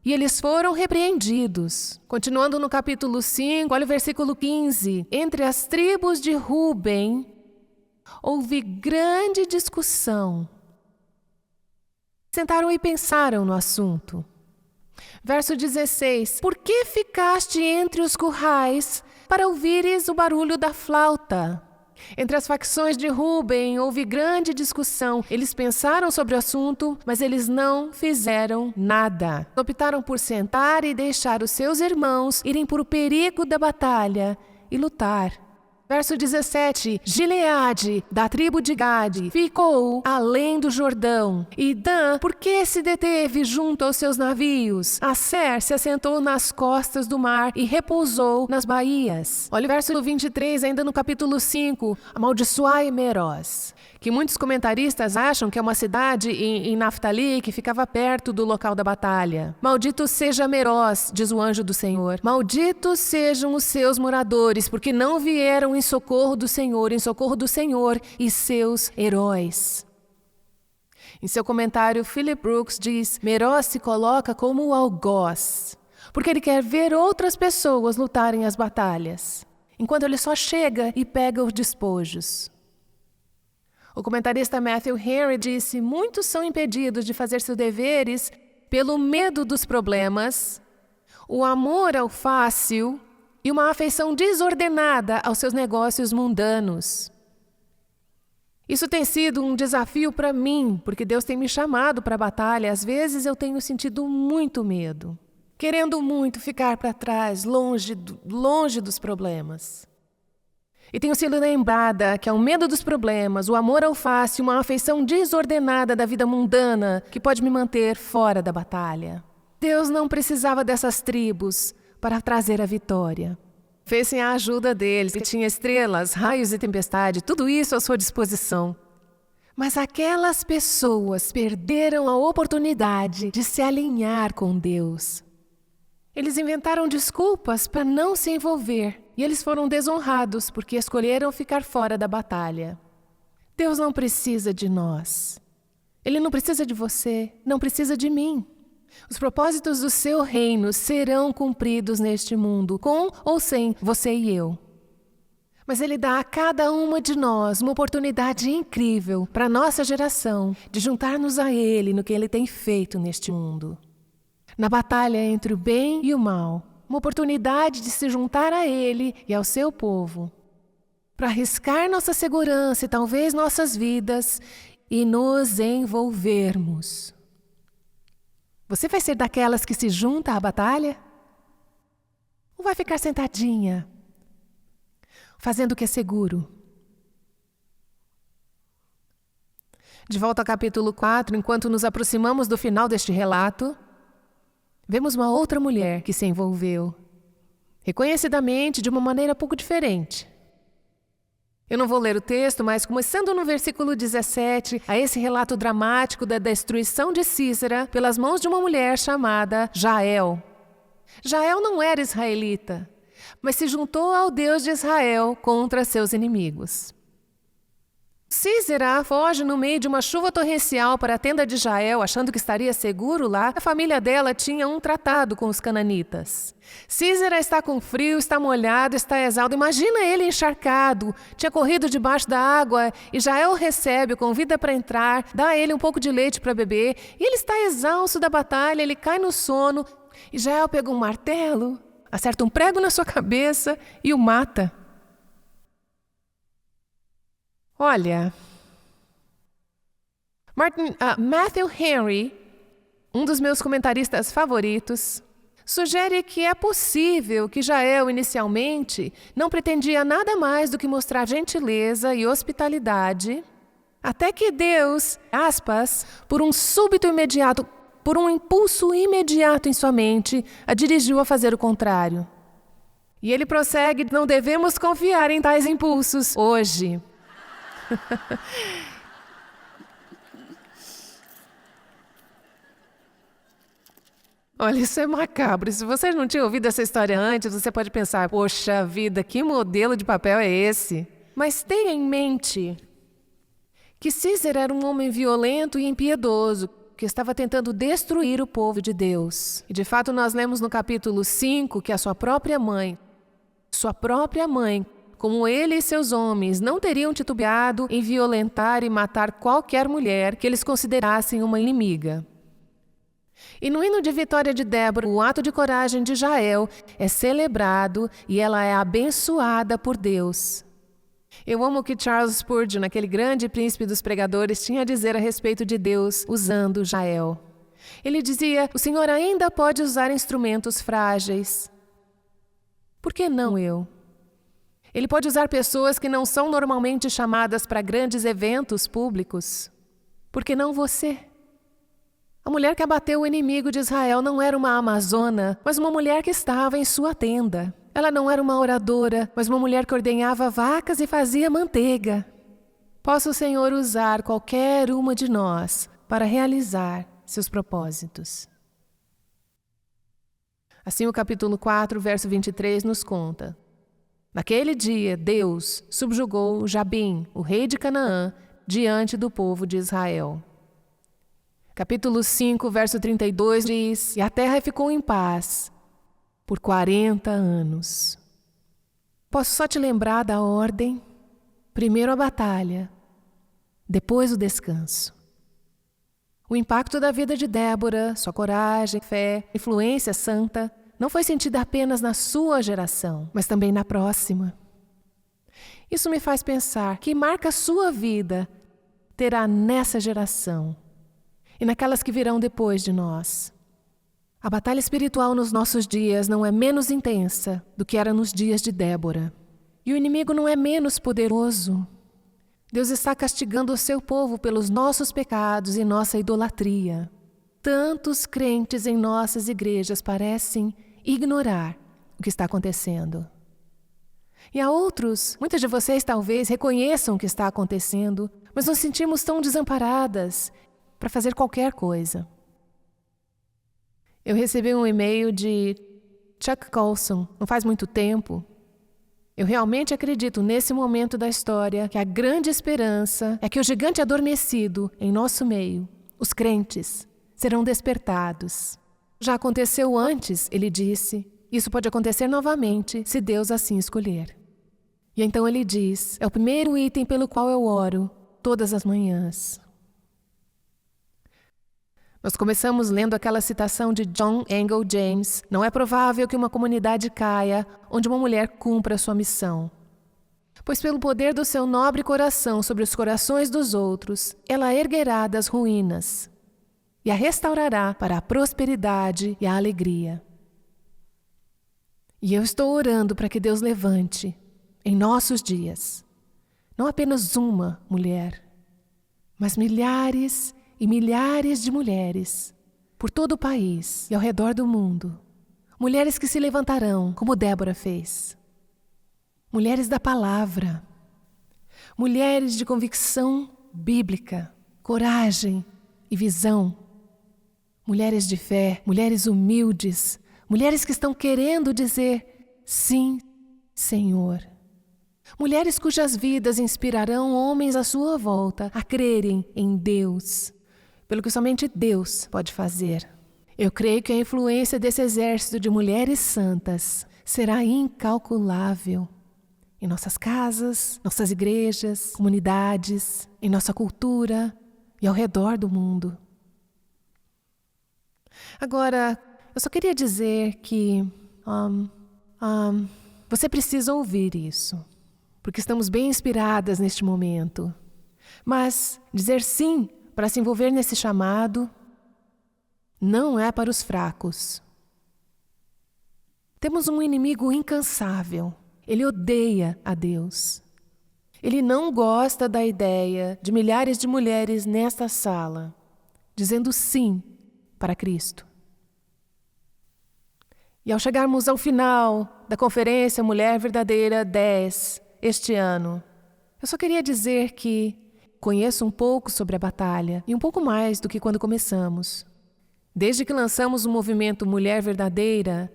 E eles foram repreendidos. Continuando no capítulo 5, olha o versículo 15. Entre as tribos de Ruben, houve grande discussão. Sentaram e pensaram no assunto. Verso 16. Por que ficaste entre os currais para ouvires o barulho da flauta? Entre as facções de Ruben houve grande discussão. Eles pensaram sobre o assunto, mas eles não fizeram nada. Optaram por sentar e deixar os seus irmãos irem por o perigo da batalha e lutar. Verso 17, Gileade, da tribo de Gade, ficou além do Jordão. E Dan, por que se deteve junto aos seus navios? Asser se assentou nas costas do mar e repousou nas baías. Olha o verso 23, ainda no capítulo 5, amaldiçoai Meroz, que muitos comentaristas acham que é uma cidade em Naftali que ficava perto do local da batalha. Maldito seja Meroz, diz o anjo do Senhor. Malditos sejam os seus moradores, porque não vieram em socorro do Senhor e seus heróis. Em seu comentário, Philip Brooks diz: Meroz se coloca como o algoz, porque ele quer ver outras pessoas lutarem as batalhas, enquanto ele só chega e pega os despojos. O comentarista Matthew Henry disse: muitos são impedidos de fazer seus deveres pelo medo dos problemas, o amor ao fácil e uma afeição desordenada aos seus negócios mundanos. Isso tem sido um desafio para mim, porque Deus tem me chamado para a batalha. Às vezes eu tenho sentido muito medo, querendo muito ficar para trás, longe dos problemas. E tenho sido lembrada que é o medo dos problemas, o amor ao fácil, uma afeição desordenada da vida mundana que pode me manter fora da batalha. Deus não precisava dessas tribos para trazer a vitória. Fez sem a ajuda deles, que tinha estrelas, raios e tempestade, tudo isso à sua disposição. Mas aquelas pessoas perderam a oportunidade de se alinhar com Deus. Eles inventaram desculpas para não se envolver. E eles foram desonrados porque escolheram ficar fora da batalha. Deus não precisa de nós. Ele não precisa de você, não precisa de mim. Os propósitos do seu reino serão cumpridos neste mundo, com ou sem você e eu. Mas Ele dá a cada uma de nós uma oportunidade incrível para a nossa geração de juntar-nos a Ele no que Ele tem feito neste mundo. Na batalha entre o bem e o mal, uma oportunidade de se juntar a Ele e ao seu povo, para arriscar nossa segurança e talvez nossas vidas e nos envolvermos. Você vai ser daquelas que se junta à batalha? Ou vai ficar sentadinha, fazendo o que é seguro? De volta ao capítulo 4, enquanto nos aproximamos do final deste relato, vemos uma outra mulher que se envolveu, reconhecidamente de uma maneira pouco diferente. Eu não vou ler o texto, mas começando no versículo 17, a esse relato dramático da destruição de Sísera pelas mãos de uma mulher chamada Jael. Jael não era israelita, mas se juntou ao Deus de Israel contra seus inimigos. Sísera foge no meio de uma chuva torrencial para a tenda de Jael, achando que estaria seguro lá. A família dela tinha um tratado com os cananitas. Sísera está com frio, está molhado, está exausto. Imagina ele encharcado, tinha corrido debaixo da água e Jael o recebe, o convida para entrar, dá a ele um pouco de leite para beber. E ele está exausto da batalha, ele cai no sono. E Jael pega um martelo, acerta um prego na sua cabeça e o mata. Olha, Matthew Henry, um dos meus comentaristas favoritos, sugere que é possível que Jael, inicialmente, não pretendia nada mais do que mostrar gentileza e hospitalidade, até que Deus, aspas, por um impulso imediato em sua mente, a dirigiu a fazer o contrário. E ele prossegue: não devemos confiar em tais impulsos hoje. Olha, isso é macabro. Se você não tinha ouvido essa história antes, você pode pensar: poxa vida, que modelo de papel é esse? Mas tenha em mente que Sísera era um homem violento e impiedoso, que estava tentando destruir o povo de Deus. E de fato nós lemos no capítulo 5 que a sua própria mãe, como ele e seus homens, não teriam titubeado em violentar e matar qualquer mulher que eles considerassem uma inimiga. E no hino de vitória de Débora, o ato de coragem de Jael é celebrado e ela é abençoada por Deus. Eu amo o que Charles Spurgeon, aquele grande príncipe dos pregadores, tinha a dizer a respeito de Deus usando Jael. Ele dizia: o Senhor ainda pode usar instrumentos frágeis. Por que não eu? Ele pode usar pessoas que não são normalmente chamadas para grandes eventos públicos. Por que não você? A mulher que abateu o inimigo de Israel não era uma amazona, mas uma mulher que estava em sua tenda. Ela não era uma oradora, mas uma mulher que ordenhava vacas e fazia manteiga. Possa o Senhor usar qualquer uma de nós para realizar seus propósitos. Assim o capítulo 4, verso 23 nos conta. Naquele dia, Deus subjugou Jabim, o rei de Canaã, diante do povo de Israel. Capítulo 5, verso 32 diz: E a terra ficou em paz por 40 anos. Posso só te lembrar da ordem? Primeiro a batalha, depois o descanso. O impacto da vida de Débora, sua coragem, fé, influência santa, não foi sentida apenas na sua geração, mas também na próxima. Isso me faz pensar que marca a sua vida terá nessa geração e naquelas que virão depois de nós. A batalha espiritual nos nossos dias não é menos intensa do que era nos dias de Débora. E o inimigo não é menos poderoso. Deus está castigando o seu povo pelos nossos pecados e nossa idolatria. Tantos crentes em nossas igrejas parecem ignorar o que está acontecendo. E há outros, muitas de vocês talvez reconheçam o que está acontecendo, mas nos sentimos tão desamparadas para fazer qualquer coisa. Eu recebi um e-mail de Chuck Colson não faz muito tempo. Eu realmente acredito nesse momento da história que a grande esperança é que o gigante adormecido em nosso meio, os crentes, serão despertados. Já aconteceu antes, ele disse, isso pode acontecer novamente se Deus assim escolher. E então ele diz, é o primeiro item pelo qual eu oro todas as manhãs. Nós começamos lendo aquela citação de John Angell James. Não é provável que uma comunidade caia onde uma mulher cumpra sua missão. Pois pelo poder do seu nobre coração sobre os corações dos outros, ela erguerá das ruínas e a restaurará para a prosperidade e a alegria. E eu estou orando para que Deus levante, em nossos dias, não apenas uma mulher, mas milhares e milhares de mulheres, por todo o país e ao redor do mundo. Mulheres que se levantarão, como Débora fez. Mulheres da palavra. Mulheres de convicção bíblica, coragem e visão. Mulheres de fé, mulheres humildes, mulheres que estão querendo dizer sim, Senhor. Mulheres cujas vidas inspirarão homens à sua volta a crerem em Deus, pelo que somente Deus pode fazer. Eu creio que a influência desse exército de mulheres santas será incalculável em nossas casas, nossas igrejas, comunidades, em nossa cultura e ao redor do mundo. Agora, eu só queria dizer que você precisa ouvir isso, porque estamos bem inspiradas neste momento. Mas dizer sim para se envolver nesse chamado não é para os fracos. Temos um inimigo incansável. Ele odeia a Deus. Ele não gosta da ideia de milhares de mulheres nesta sala dizendo sim para Cristo. E ao chegarmos ao final da Conferência Mulher Verdadeira 10 este ano, eu só queria dizer que conheço um pouco sobre a batalha e um pouco mais do que quando começamos. Desde que lançamos o movimento Mulher Verdadeira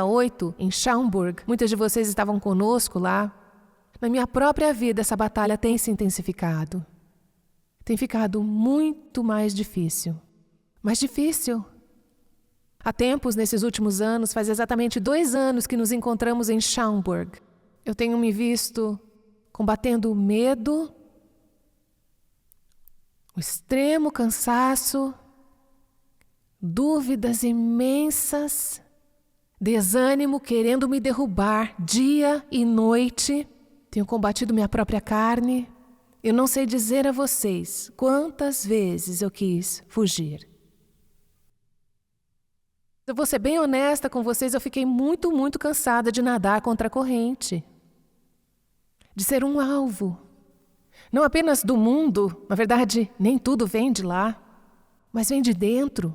8, em Schaumburg, muitas de vocês estavam conosco lá. Na minha própria vida, essa batalha tem se intensificado. Tem ficado muito mais difícil. Mais difícil. Há tempos, nesses últimos anos, faz exatamente 2 anos que nos encontramos em Schaumburg. Eu tenho me visto combatendo o medo, o extremo cansaço, dúvidas imensas, desânimo querendo me derrubar dia e noite. Tenho combatido minha própria carne. Eu não sei dizer a vocês quantas vezes eu quis fugir. Eu vou ser bem honesta com vocês, eu fiquei muito cansada de nadar contra a corrente. de ser um alvo. Não apenas do mundo, na verdade, nem tudo vem de lá, mas vem de dentro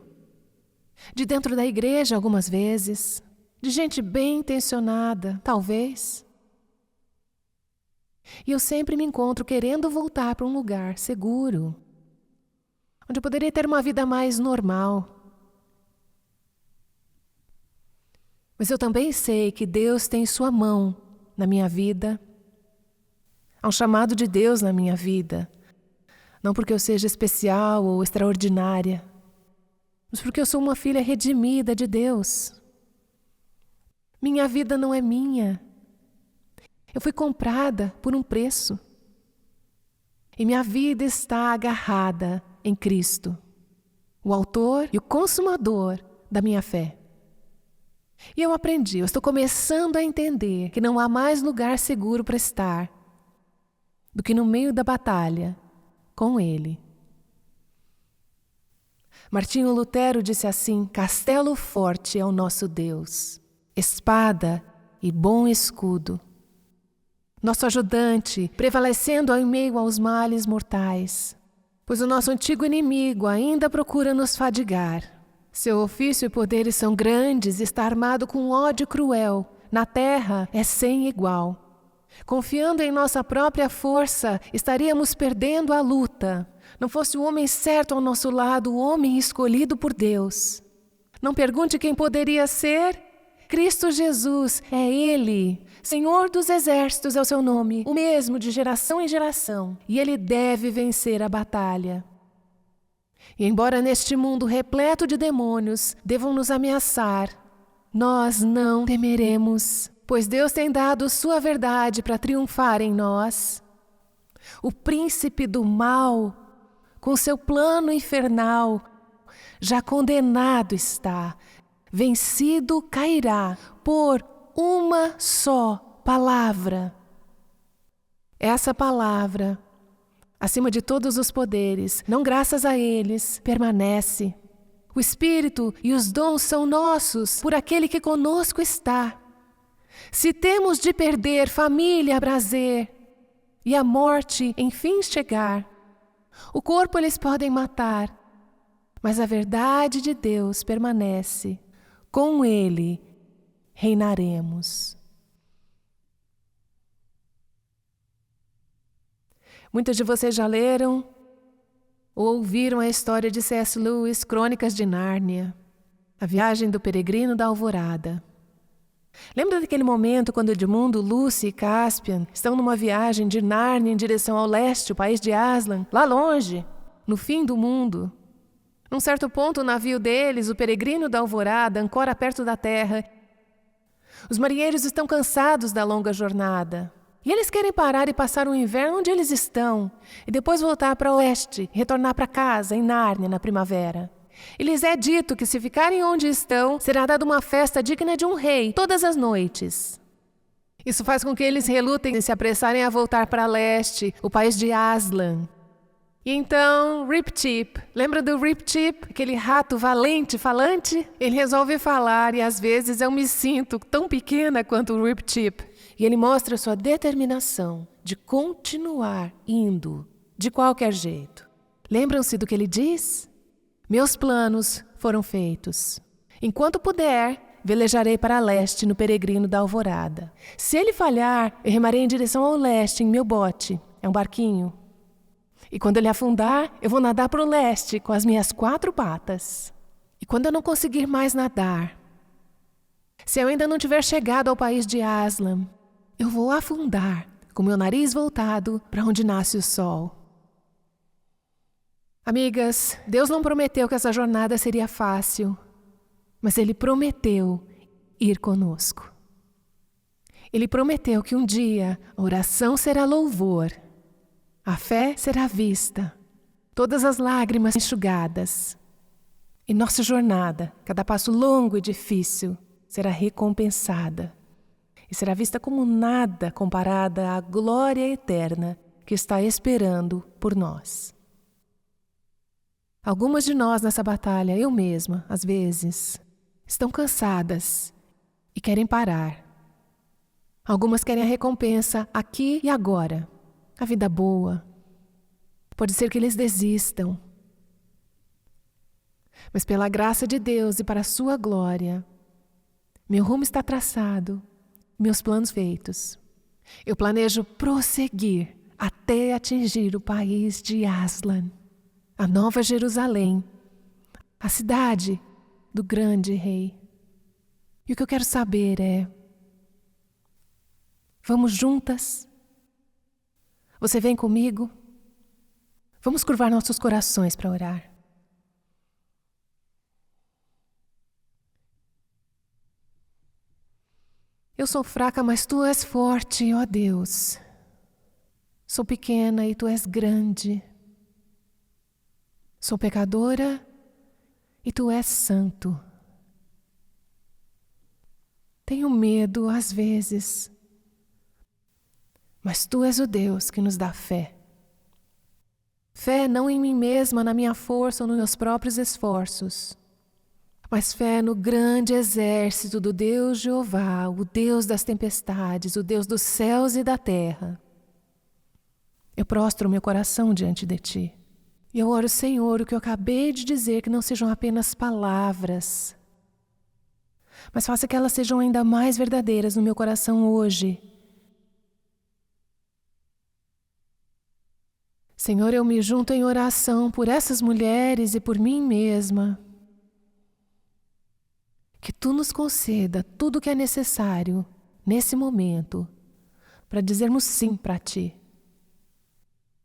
da igreja algumas vezes, de gente bem intencionada, talvez. E eu sempre me encontro querendo voltar para um lugar seguro, onde eu poderia ter uma vida mais normal. Mas eu também sei que Deus tem sua mão na minha vida. Há um chamado de Deus na minha vida. Não porque eu seja especial ou extraordinária, mas porque eu sou uma filha redimida de Deus. Minha vida não é minha. Eu fui comprada por um preço. E minha vida está agarrada em Cristo, o autor e o consumador da minha fé. E eu estou começando a entender que não há mais lugar seguro para estar do que no meio da batalha com Ele. Martinho Lutero disse assim: castelo forte é o nosso Deus, espada e bom escudo. Nosso ajudante, prevalecendo em meio aos males mortais, pois o nosso antigo inimigo ainda procura nos fadigar. Seu ofício e poderes são grandes e está armado com ódio cruel. Na terra é sem igual. Confiando em nossa própria força, estaríamos perdendo a luta. Não fosse o homem certo ao nosso lado, o homem escolhido por Deus. Não pergunte quem poderia ser. Cristo Jesus é Ele. Senhor dos Exércitos é o seu nome, o mesmo de geração em geração. E Ele deve vencer a batalha. E embora neste mundo repleto de demônios devam nos ameaçar, nós não temeremos, pois Deus tem dado sua verdade para triunfar em nós. O príncipe do mal, com seu plano infernal, já condenado está, vencido cairá por uma só palavra. Essa palavra, acima de todos os poderes, não graças a eles, permanece. O Espírito e os dons são nossos por aquele que conosco está. Se temos de perder família, prazer, e a morte enfim chegar, o corpo eles podem matar, mas a verdade de Deus permanece. Com Ele reinaremos. Muitos de vocês já leram ou ouviram a história de C.S. Lewis, Crônicas de Nárnia, a viagem do peregrino da alvorada. Lembra daquele momento quando Edmundo, Lucy e Caspian estão numa viagem de Nárnia em direção ao leste, o país de Aslan, lá longe, no fim do mundo? Num certo ponto, o navio deles, o peregrino da alvorada, ancora perto da terra. Os marinheiros estão cansados da longa jornada. E eles querem parar e passar o inverno onde eles estão, e depois voltar para o oeste, e retornar para casa, em Nárnia, na primavera. E lhes é dito que se ficarem onde estão, será dada uma festa digna de um rei, todas as noites. Isso faz com que eles relutem e se apressarem a voltar para leste, o país de Aslan. E então, Rip Chip, lembra do Rip Chip? Aquele rato valente, falante? Ele resolve falar e às vezes eu me sinto tão pequena quanto o Rip Chip. E ele mostra sua determinação de continuar indo de qualquer jeito. Lembram-se do que ele diz? Meus planos foram feitos. Enquanto puder, velejarei para leste no peregrino da alvorada. Se ele falhar, eu remarei em direção ao leste em meu bote. É um barquinho. E quando ele afundar, eu vou nadar para o leste com as minhas 4 patas. E quando eu não conseguir mais nadar, se eu ainda não tiver chegado ao país de Aslan, eu vou afundar com meu nariz voltado para onde nasce o sol. Amigas, Deus não prometeu que essa jornada seria fácil, mas Ele prometeu ir conosco. Ele prometeu que um dia a oração será louvor, a fé será vista, todas as lágrimas enxugadas. E nossa jornada, cada passo longo e difícil, será recompensada. E será vista como nada comparada à glória eterna que está esperando por nós. Algumas de nós nessa batalha, eu mesma, às vezes, estão cansadas e querem parar. Algumas querem a recompensa aqui e agora, a vida boa. Pode ser que eles desistam. Mas pela graça de Deus e para a sua glória, meu rumo está traçado, meus planos feitos. Eu planejo prosseguir até atingir o país de Aslan, a Nova Jerusalém, a cidade do grande rei. E o que eu quero saber é: vamos juntas? Você vem comigo? Vamos curvar nossos corações para orar. Eu sou fraca, mas Tu és forte, ó Deus. Sou pequena e Tu és grande. Sou pecadora e Tu és santo. Tenho medo às vezes, mas Tu és o Deus que nos dá fé. Fé não em mim mesma, na minha força ou nos meus próprios esforços, mas fé no grande exército do Deus Jeová, o Deus das tempestades, o Deus dos céus e da terra. Eu prostro meu coração diante de Ti. E eu oro, Senhor, o que eu acabei de dizer, que não sejam apenas palavras, mas faça que elas sejam ainda mais verdadeiras no meu coração hoje. Senhor, eu me junto em oração por essas mulheres e por mim mesma. Que Tu nos conceda tudo o que é necessário nesse momento para dizermos sim para Ti.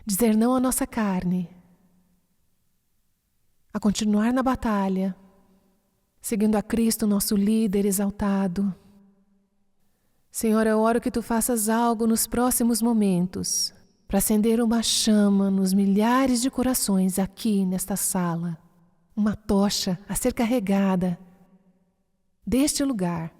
Dizer não à nossa carne. A continuar na batalha, seguindo a Cristo, nosso líder exaltado. Senhor, eu oro que Tu faças algo nos próximos momentos para acender uma chama nos milhares de corações aqui nesta sala. Uma tocha a ser carregada deste lugar,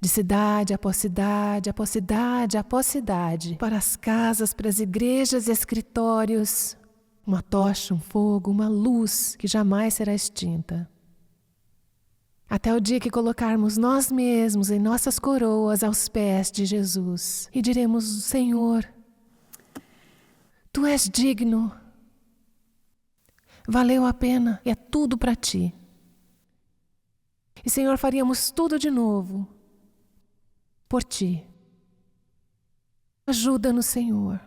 de cidade após cidade, após cidade, após cidade, para as casas, para as igrejas e escritórios. Uma tocha, um fogo, uma luz que jamais será extinta. Até o dia que colocarmos nós mesmos em nossas coroas aos pés de Jesus e diremos: Senhor, Tu és digno, valeu a pena, é tudo para Ti. E Senhor, faríamos tudo de novo por Ti. Ajuda-nos, Senhor,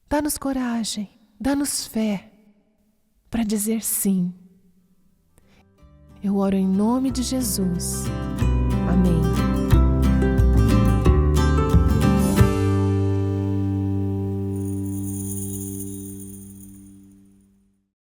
dá-nos coragem, dá-nos fé para dizer sim. Eu oro em nome de Jesus.